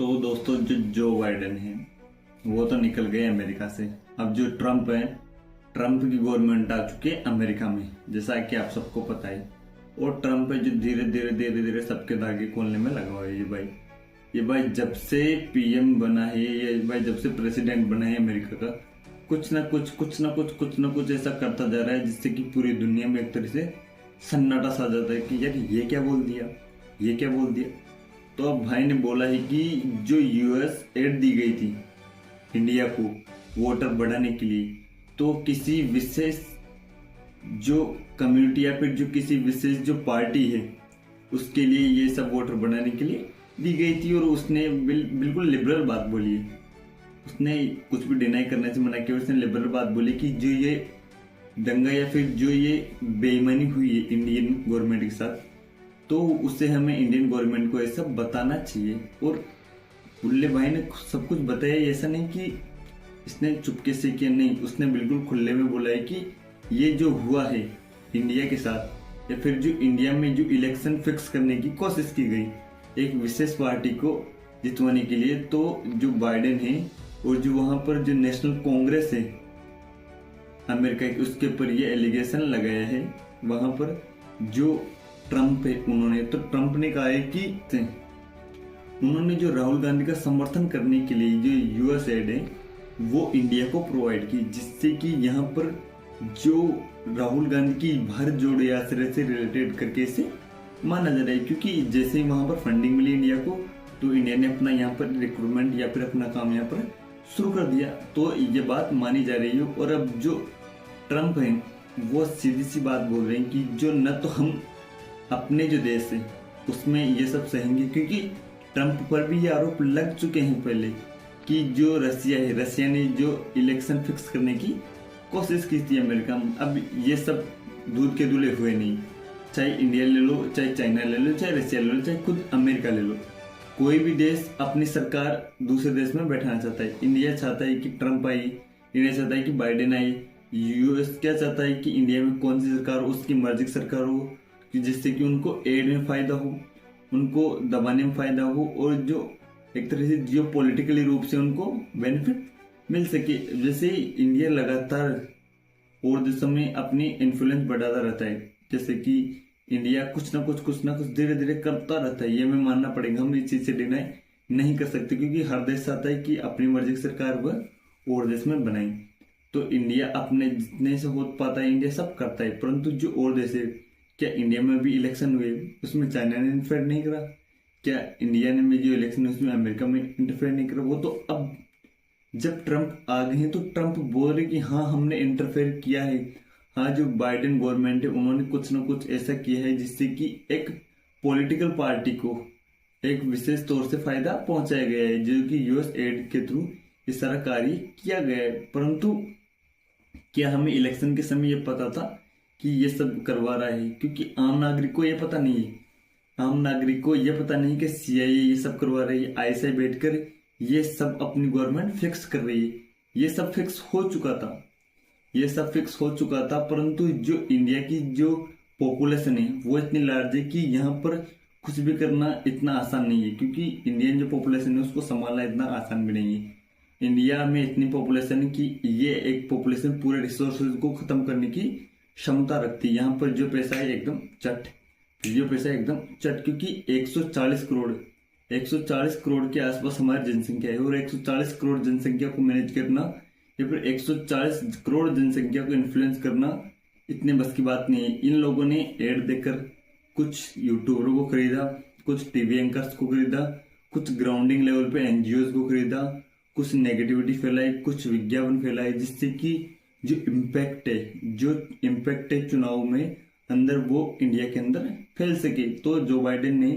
तो दोस्तों Joe Biden है वो तो निकल गए अमेरिका से। अब जो ट्रम्प है, ट्रम्प की गवर्नमेंट आ चुकी है अमेरिका में, जैसा कि आप सबको पता है। और ट्रम्प है जो धीरे धीरे धीरे धीरे सबके धागे खोलने में लगा हुआ है। ये भाई जब से पीएम बना है, ये भाई जब से प्रेसिडेंट बना है अमेरिका का, कुछ ना कुछ ऐसा करता जा रहा है जिससे कि पूरी दुनिया में एक तरह से सन्नाटा सा जाता है कि यार ये क्या बोल दिया, ये क्या बोल दिया। तो अब भाई ने बोला है कि जो यूएस एड दी गई थी इंडिया को वोटर बढ़ाने के लिए, तो किसी विशेष जो कम्युनिटी या फिर जो किसी विशेष जो पार्टी है उसके लिए ये सब वोटर बढ़ाने के लिए दी गई थी। और उसने बिल्कुल लिबरल बात बोली है, उसने कुछ भी डिनाई करने से मना किया। उसने लिबरल बात बोली कि जो ये दंगा या फिर जो ये बेईमानी हुई है इंडियन गवर्नमेंट के साथ, तो उसे हमें इंडियन गवर्नमेंट को ये सब बताना चाहिए। और बुल्ले भाई ने सब कुछ बताया, ऐसा नहीं कि इसने चुपके से किया, नहीं, उसने बिल्कुल खुले में बोला है कि ये जो हुआ है इंडिया के साथ, या फिर जो इंडिया में जो इलेक्शन फिक्स करने की कोशिश की गई एक विशेष पार्टी को जितवाने के लिए, तो जो बाइडेन है और जो वहां पर जो नेशनल कांग्रेस है अमेरिका की, उसके ऊपर ये एलिगेशन लगाया है वहां पर जो ट्रम्प है उन्होंने। तो ट्रम्प ने कहा है कि उन्होंने जो राहुल गांधी का समर्थन करने के लिए जो यूएस एड है वो इंडिया को प्रोवाइड की, जिससे कि यहाँ पर जो राहुल गांधी की भारत जोड़ो यात्रा से रिलेटेड करके इसे माना जा रहा है। क्योंकि जैसे ही वहां पर फंडिंग मिली इंडिया को, तो इंडिया ने अपना यहाँ पर रिक्रूटमेंट या फिर अपना काम यहाँ पर शुरू कर दिया। तो ये बात मानी जा रही है। और अब जो ट्रम्प है वो सीधी सी बात बोल रहे हैं कि जो न तो हम अपने जो देश है उसमें ये सब सहेंगे, क्योंकि ट्रम्प पर भी ये आरोप लग चुके हैं पहले कि जो रसिया है, रसिया ने जो इलेक्शन फिक्स करने की कोशिश की थी अमेरिका में। अब ये सब दूध के दूल्हे हुए नहीं, चाहे इंडिया ले लो, चाहे चाइना ले लो, चाहे रसिया ले लो, चाहे खुद अमेरिका ले लो, कोई भी देश अपनी सरकार दूसरे देश में बैठाना चाहता है। इंडिया चाहता है कि ट्रम्प आई, इंडिया चाहता है कि बाइडेन आई, यूएस क्या चाहता है कि इंडिया में कौन सी सरकार हो, उसकी मर्जी की सरकार हो, कि जिससे कि उनको एड में फायदा हो, उनको दबाने में फायदा हो, और जो एक तरह से जियो पॉलिटिकली रूप से उनको बेनिफिट मिल सके। जैसे इंडिया लगातार और देशों में अपनी इन्फ्लुएंस बढ़ाता रहता है, जैसे कि इंडिया कुछ ना कुछ धीरे धीरे करता रहता है, ये हमें मानना पड़ेगा, हम इस चीज से डिनाई नहीं कर सकते। क्योंकि हर देश चाहता है कि अपनी मर्जी की सरकार वह और देश में बनाए। तो इंडिया अपने जितने से हो पाता है इंडिया सब करता है, परंतु जो और देश है, क्या इंडिया में भी इलेक्शन हुए उसमें चाइना ने इंटरफेयर नहीं करा? क्या इंडिया ने में जो इलेक्शन है उसमें अमेरिका में इंटरफेयर नहीं करा? वो तो अब जब ट्रम्प आ गए हैं तो ट्रम्प बोल रहे कि हाँ हमने इंटरफेयर किया है। हाँ, जो बाइडेन गवर्नमेंट है उन्होंने कुछ ना कुछ ऐसा किया है जिससे कि एक पॉलिटिकल पार्टी को एक विशेष तौर से फायदा पहुंचाया गया है, जो कि यूएस एड के थ्रू ये सारा कार्य किया गया है। परंतु क्या हमें इलेक्शन के समय ये पता था कि ये सब करवा रहा है? क्योंकि आम नागरिक को ये पता नहीं है, आम नागरिक को ये पता नहीं कि सीआईए ये सब करवा रही है, आईएसआई बैठकर ये सब अपनी गवर्नमेंट फिक्स कर रही है। ये सब फिक्स हो चुका था, ये सब फिक्स हो चुका था, परंतु जो इंडिया की जो पॉपुलेशन है वो इतनी लार्ज है कि यहाँ पर कुछ भी करना इतना आसान नहीं है। क्योंकि इंडियन जो पॉपुलेशन है उसको संभालना इतना आसान भी नहीं है। इंडिया में इतनी पॉपुलेशन है कि ये एक पॉपुलेशन पूरे रिसोर्सेज को खत्म करने की क्षमता रखती है। यहाँ पर जो पैसा है एकदम चट, जो पैसा है एकदम चट, क्योंकि 140 करोड़ के आसपास हमारी जनसंख्या है। और 140 करोड़ जनसंख्या को मैनेज करना या फिर 140 करोड़ जनसंख्या को इन्फ्लुएंस करना इतने बस की बात नहीं है। इन लोगों ने एड देकर कुछ यूट्यूबरों को खरीदा, कुछ टीवी एंकर्स को खरीदा, कुछ ग्राउंडिंग लेवल पे एनजीओ को खरीदा, कुछ नेगेटिविटी फैलाई, कुछ विज्ञापन फैलाए, जिससे कि जो इम्पैक्ट है चुनाव में अंदर वो इंडिया के अंदर फैल सके। तो जो बाइडेन ने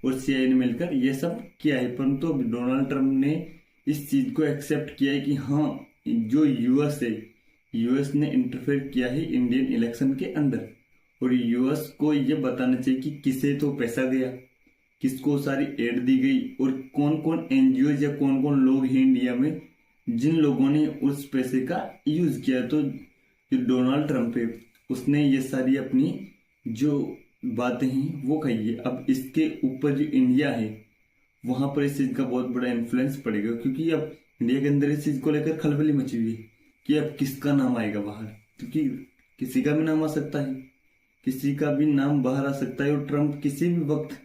और सीआईए ने मिलकर ये सब किया है, परंतु डोनाल्ड ट्रम्प ने इस चीज को एक्सेप्ट किया है कि हाँ जो यूएस है, यूएस ने इंटरफेयर किया है इंडियन इलेक्शन के अंदर। और यूएस को ये बताना चाहिए कि किसे तो पैसा गया, किसको सारी एड दी गई, और कौन कौन एनजीओ या कौन कौन लोग हैं इंडिया में जिन लोगों ने उस पैसे का यूज किया। तो जो डोनाल्ड ट्रम्प है उसने ये सारी अपनी जो बातें हैं वो कही है। अब इसके ऊपर जो इंडिया है वहां पर इस चीज का बहुत बड़ा इन्फ्लुएंस पड़ेगा, क्योंकि अब इंडिया के अंदर इस चीज को लेकर खलबली मची हुई है कि अब किसका नाम आएगा बाहर, क्योंकि किसी का भी नाम आ सकता है, किसी का भी नाम बाहर आ सकता है, और ट्रम्प किसी भी वक्त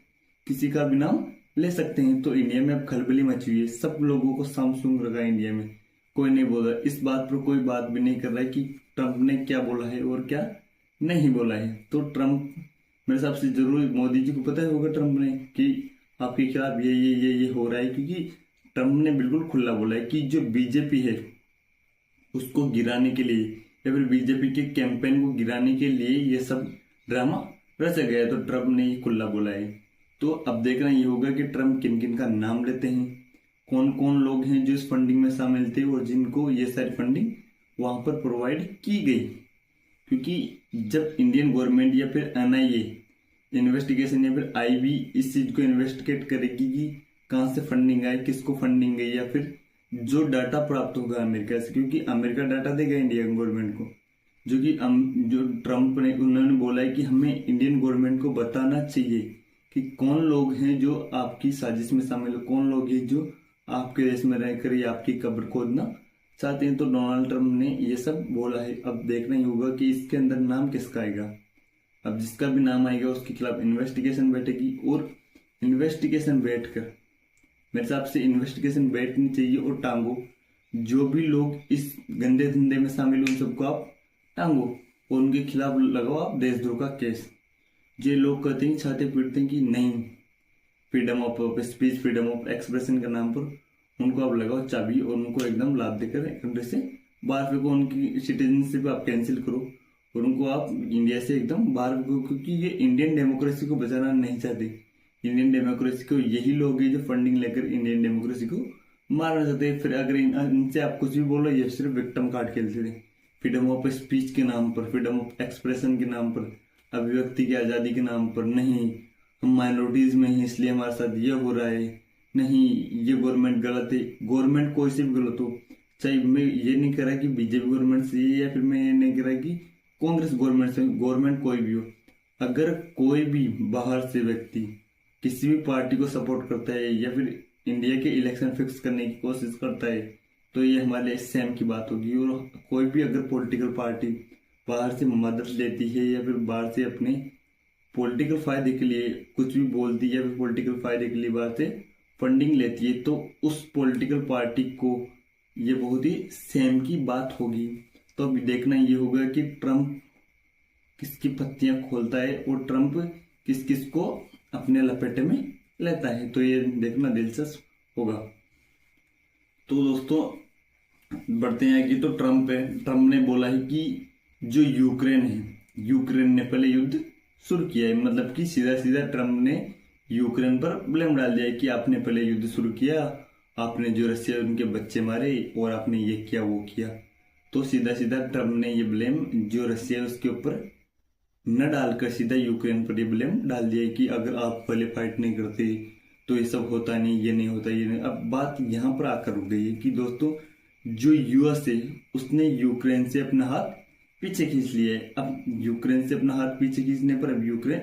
किसी का भी नाम ले सकते हैं। तो इंडिया में अब खलबली मची हुई है, सब लोगों को सामसूंग रखा है इंडिया में, कोई नहीं बोल रहा इस बात पर, कोई बात भी नहीं कर रहा है कि ट्रम्प ने क्या बोला है और क्या नहीं बोला है। तो ट्रम्प मेरे हिसाब से जरूर मोदी जी को पता होगा ट्रम्प ने कि आपके खिलाफ ये हो रहा है, क्योंकि ट्रम्प ने बिल्कुल खुला बोला है कि जो बीजेपी है उसको गिराने के लिए या फिर बीजेपी के कैंपेन को गिराने के लिए ये सब ड्रामा रचा गया है। तो ट्रम्प ने ये खुला बोला है। तो अब देखना ये होगा कि ट्रम्प किन किन का नाम लेते हैं, कौन कौन लोग हैं जो इस फंडिंग में शामिल थे और जिनको ये सारी फंडिंग वहां पर प्रोवाइड की गई। क्योंकि जब इंडियन गवर्नमेंट या फिर एनआईए इन्वेस्टिगेशन या फिर आईबी इस चीज को इन्वेस्टिगेट करेगी कि कहाँ से फंडिंग आई, किसको फंडिंग गई, या फिर जो डाटा प्राप्त होगा अमेरिका से, क्योंकि अमेरिका डाटा देगा इंडियन गवर्नमेंट को, जो कि जो ट्रम्प ने उन्होंने बोला है कि हमें इंडियन गवर्नमेंट को बताना चाहिए कि कौन लोग हैं जो आपकी साजिश में शामिल है, कौन लोग हैं जो आपके देश में रहकर ये आपकी कब्र खोदना चाहते हैं। तो डोनाल्ड ट्रम्प ने ये सब बोला है। अब देखना ही होगा कि इसके अंदर नाम किसका आएगा। अब जिसका भी नाम आएगा उसके खिलाफ इन्वेस्टिगेशन बैठेगी, और इन्वेस्टिगेशन बैठकर मेरे हिसाब से इन्वेस्टिगेशन बैठनी चाहिए और टांगो, जो भी लोग इस गंदे धंधे में शामिल उन सबको आप टांगो और उनके खिलाफ लगाओ आप देशद्रोह का केस। जो लोग कहते हैं छाते पीटते हैं कि नहीं freedom of speech, freedom of expression के नाम पर उनको आप लगाओ चाबी और उनको एकदम लाद देकर कंट्री से बाहर फेंको, उनकी सिटीजनशिप आप कैंसिल करो और उनको आप इंडिया से एकदम बाहर फेंको, क्योंकि ये इंडियन डेमोक्रेसी को बचाना नहीं चाहते। इंडियन डेमोक्रेसी को यही लोग हैं जो फंडिंग लेकर इंडियन डेमोक्रेसी को मारना चाहते हैं। फिर अगर इनसे आप कुछ भी बोलो ये सिर्फ विक्टिम कार्ड खेलते थे, फ्रीडम ऑफ स्पीच के नाम पर, फ्रीडम ऑफ एक्सप्रेशन के नाम पर, अभिव्यक्ति की आज़ादी के नाम पर, नहीं हम माइनॉरिटीज में हैं इसलिए हमारे साथ ये हो रहा है, नहीं ये गवर्नमेंट गलत है। गवर्नमेंट कोई सी भी गलत हो, चाहे मैं ये नहीं कह रहा कि बीजेपी गवर्नमेंट से या फिर मैं ये नहीं कह रहा कि कांग्रेस गवर्नमेंट से, गवर्नमेंट कोई भी हो, अगर कोई भी बाहर से व्यक्ति किसी भी पार्टी को सपोर्ट करता है या फिर इंडिया के इलेक्शन फिक्स करने की कोशिश करता है तो ये हमारे लिए सेम की बात होगी। और कोई भी अगर पॉलिटिकल पार्टी बाहर से मदद लेती है या फिर बाहर से अपने पॉलिटिकल फायदे के लिए कुछ भी बोलती है या फिर पॉलिटिकल फायदे के लिए बाहर से फंडिंग लेती है, तो उस पॉलिटिकल पार्टी को ये बहुत ही सेम की बात होगी। तो अभी देखना ये होगा कि ट्रम्प किसकी पत्तियां खोलता है और ट्रम्प किस किस को अपने लपेटे में लेता है, तो ये देखना दिलचस्प होगा। तो दोस्तों बढ़ते हैं कि तो ट्रम्प ने बोला है कि जो यूक्रेन है, यूक्रेन ने पहले युद्ध शुरू किया है, मतलब कि सीधा सीधा ट्रम्प ने यूक्रेन पर ब्लेम डाल दिया है कि आपने पहले युद्ध शुरू किया, आपने जो रशिया उनके बच्चे मारे और आपने ये किया वो किया। तो सीधा सीधा ट्रम्प ने ये ब्लेम जो रशिया उसके ऊपर न डालकर सीधा यूक्रेन पर ये ब्लेम डाल दिया कि अगर आप पहले फाइट नहीं करते तो ये सब होता नहीं, ये नहीं होता, ये नहीं। अब बात यहाँ पर आकर रुक गई है कि दोस्तों जो यूएस है उसने यूक्रेन से अपना हाथ पीछे खींच लिया है। अब यूक्रेन से अपना हाथ पीछे खींचने पर अब यूक्रेन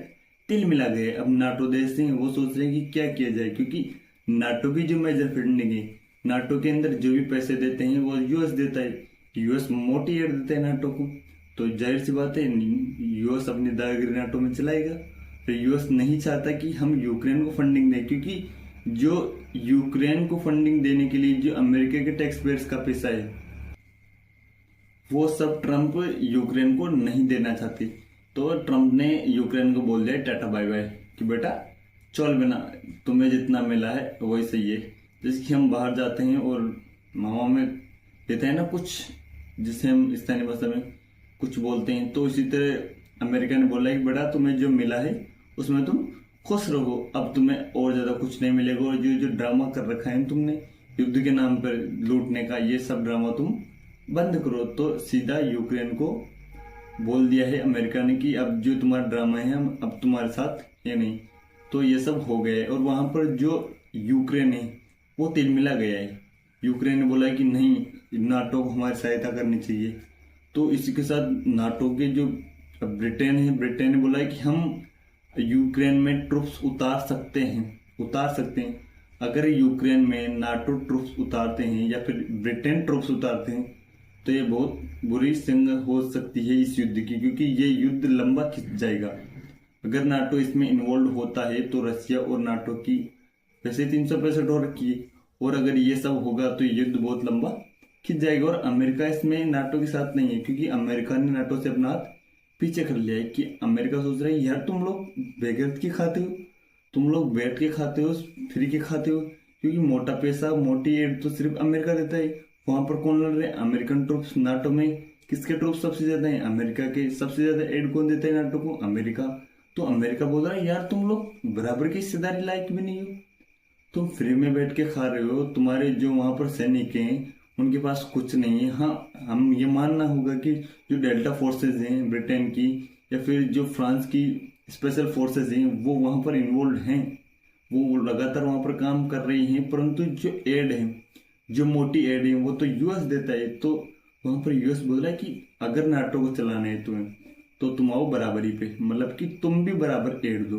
तिल मिला गए। अब नाटो देश हैं वो सोच रहे हैं कि क्या किया जाए, क्योंकि नाटो की जो मेजर फंडिंग है, नाटो के अंदर जो भी पैसे देते हैं वो यूएस देता है, यूएस मोटी एड देता है नाटो को। तो जाहिर सी बात है यूएस अपनी दादागिरी नाटो में चलाएगा। तो यूएस नहीं चाहता कि हम यूक्रेन को फंडिंग दें, क्योंकि जो यूक्रेन को फंडिंग देने के लिए जो अमेरिका के टैक्स पेयर्स का पैसा है वो सब ट्रम्प यूक्रेन को नहीं देना चाहते। तो ट्रम्प ने यूक्रेन को बोल दिया टाटा बाय बाय कि बेटा चल बिना, तुम्हें जितना मिला है वही सही है। जैसे कि हम बाहर जाते हैं और मामा में देते हैं ना कुछ, जिसे हम स्थानीय भाषा में कुछ बोलते हैं, तो इसी तरह अमेरिका ने बोला कि बेटा तुम्हें जो मिला है उसमें तुम खुश रहो, अब तुम्हें और ज्यादा कुछ नहीं मिलेगा। और जो ड्रामा कर रखा है तुमने युद्ध के नाम पर लूटने का, ये सब ड्रामा तुम बंद करो। तो सीधा यूक्रेन को बोल दिया है अमेरिका ने कि अब जो तुम्हारा ड्रामा है हम अब तुम्हारे साथ ये नहीं। तो ये सब हो गया है और वहां पर जो यूक्रेन है वो तिलमिला गया है। यूक्रेन ने बोला कि नहीं नाटो को हमारी सहायता करनी चाहिए। तो इसी के साथ नाटो के जो ब्रिटेन है, ब्रिटेन ने बोला है कि हम यूक्रेन में ट्रुप्स उतार सकते हैं। अगर यूक्रेन में नाटो ट्रूप्स उतारते हैं या फिर ब्रिटेन ट्रूप्स उतारते हैं तो ये बहुत बुरी संग हो सकती है इस युद्ध की, क्योंकि ये युद्ध लंबा खिंच जाएगा। अगर नाटो इसमें इन्वॉल्व होता है तो रशिया और नाटो की वैसे 365 हो रखी है, और अगर ये सब होगा तो युद्ध बहुत लंबा खिंच जाएगा। और अमेरिका इसमें नाटो के साथ नहीं है, क्योंकि अमेरिका ने नाटो से अपना हाथ पीछे कर लिया है। कि अमेरिका सोच रहा है यार तुम लोग बेगैरत के खाते हो, तुम लोग बैठ के खाते हो, फ्री के खाते हो, क्योंकि मोटा पैसा मोटी एड तो सिर्फ अमेरिका देता है। वहां पर कौन लड़ रहे हैं? American troops. नाटो में किसके ट्रूप्स सबसे ज्यादा है? अमेरिका के। सबसे ज्यादा एड कौन देता है नाटो को? अमेरिका। तो अमेरिका बोल रहा है यार तुम लोग बराबर की हिस्सेदारी लायक भी नहीं हो, तुम फ्री में बैठ के खा रहे हो, तुम्हारे जो वहां पर सैनिक हैं उनके पास कुछ नहीं है। हाँ, हम ये मानना होगा कि जो डेल्टा फोर्सेस हैं ब्रिटेन की या फिर जो फ्रांस की स्पेशल फोर्सेस हैं वो वहां पर इन्वॉल्व हैं, वो लगातार वहां पर काम कर रही हैं, परंतु जो एड है, जो मोटी एड है वो तो यूएस देता है। तो वहां पर यूएस बोल रहा है कि अगर नाटो को चलाना है तुम्हें तो तुम आओ बराबरी पे, मतलब कि तुम भी बराबर एड दो,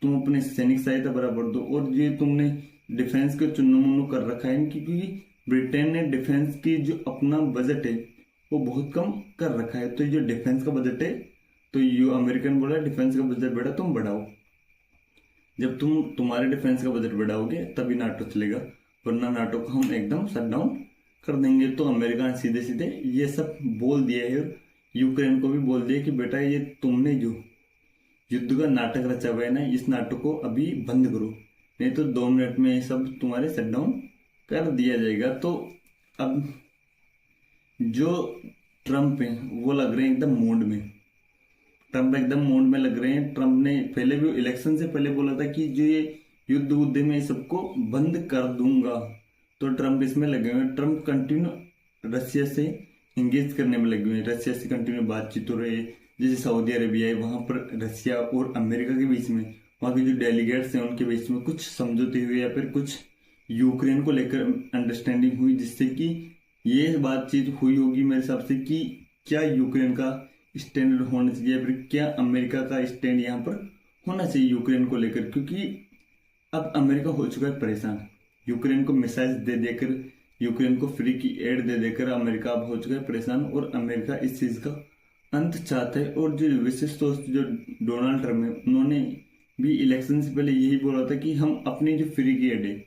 तुम अपने सैनिक सहायता बराबर दो। और ये तुमने डिफेंस के चुन्नू मुन्नू कर रखा है, क्योंकि ब्रिटेन ने डिफेंस की जो अपना बजट है वो बहुत कम कर रखा है। तो जो डिफेंस का बजट है तो यू अमेरिकन बोला डिफेंस का बजट बढ़ा, तुम बढ़ाओ। जब तुम्हारे डिफेंस का बजट बढ़ाओगे तभी नाटो चलेगा, वरना नाटो को हम एकदम शट डाउन कर देंगे। तो अमेरिका ने सीधे सीधे ये सब बोल दिया है, और यूक्रेन को भी बोल दिया कि बेटा ये तुमने जो युद्ध का नाटक रचा हुआ है ना, इस नाटक को अभी बंद करो, नहीं तो 2 मिनट में ये सब तुम्हारे शट डाउन कर दिया जाएगा। तो अब जो ट्रम्प है वो लग रहे हैं एकदम मूड में, ट्रम्प एकदम मूड में लग रहे हैं। ट्रम्प ने पहले भी इलेक्शन से पहले बोला था कि जो ये युद्ध उद्ध में सबको बंद कर दूंगा, तो ट्रम्प इसमें लगे हुए हैं। ट्रम्प कंटिन्यू रशिया से इंगेज करने में लगे हुए हैं, रशिया से कंटिन्यू बातचीत हो रही है। जैसे सऊदी अरेबिया है, वहां पर रशिया और अमेरिका के बीच में, वहां के जो डेलीगेट्स हैं उनके बीच में कुछ समझौते हुए या फिर कुछ यूक्रेन को लेकर अंडरस्टैंडिंग हुई, जिससे कि ये बातचीत हुई होगी मेरे हिसाब से कि क्या यूक्रेन का स्टैंड होना चाहिए या फिर क्या अमेरिका का स्टैंड यहाँ पर होना चाहिए यूक्रेन को लेकर। क्योंकि अब अमेरिका हो चुका है परेशान, यूक्रेन को मिसाइल दे देकर, यूक्रेन को फ्री की एड दे देकर अमेरिका अब हो चुका है परेशान, और अमेरिका इस चीज का अंत चाहता है। और जो विशेष दोस्त जो डोनाल्ड ट्रम्प है, उन्होंने भी इलेक्शन से पहले यही बोला था कि हम अपनी जो फ्री की एड है,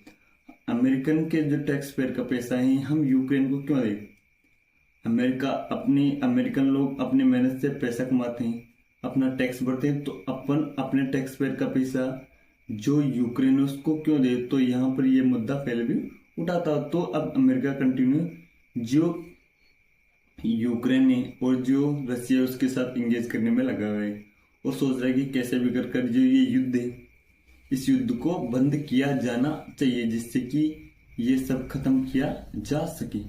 अमेरिकन के जो टैक्स पेयर का पैसा है, हम यूक्रेन को क्यों दें? अमेरिकन लोग अपनी मेहनत से पैसा कमाते हैं, अपना टैक्स भरते हैं, तो अपन अपने टैक्स पेयर का पैसा जो यूक्रेन है उसको क्यों दे? तो यहाँ पर ये मुद्दा पहले भी उठाता। तो अब अमेरिका कंटिन्यू जो यूक्रेन है और जो रशिया है उसके साथ इंगेज करने में लगा हुआ है, और सोच रहा है कि कैसे भी कर जो ये युद्ध है, इस युद्ध को बंद किया जाना चाहिए, जिससे कि ये सब खत्म किया जा सके।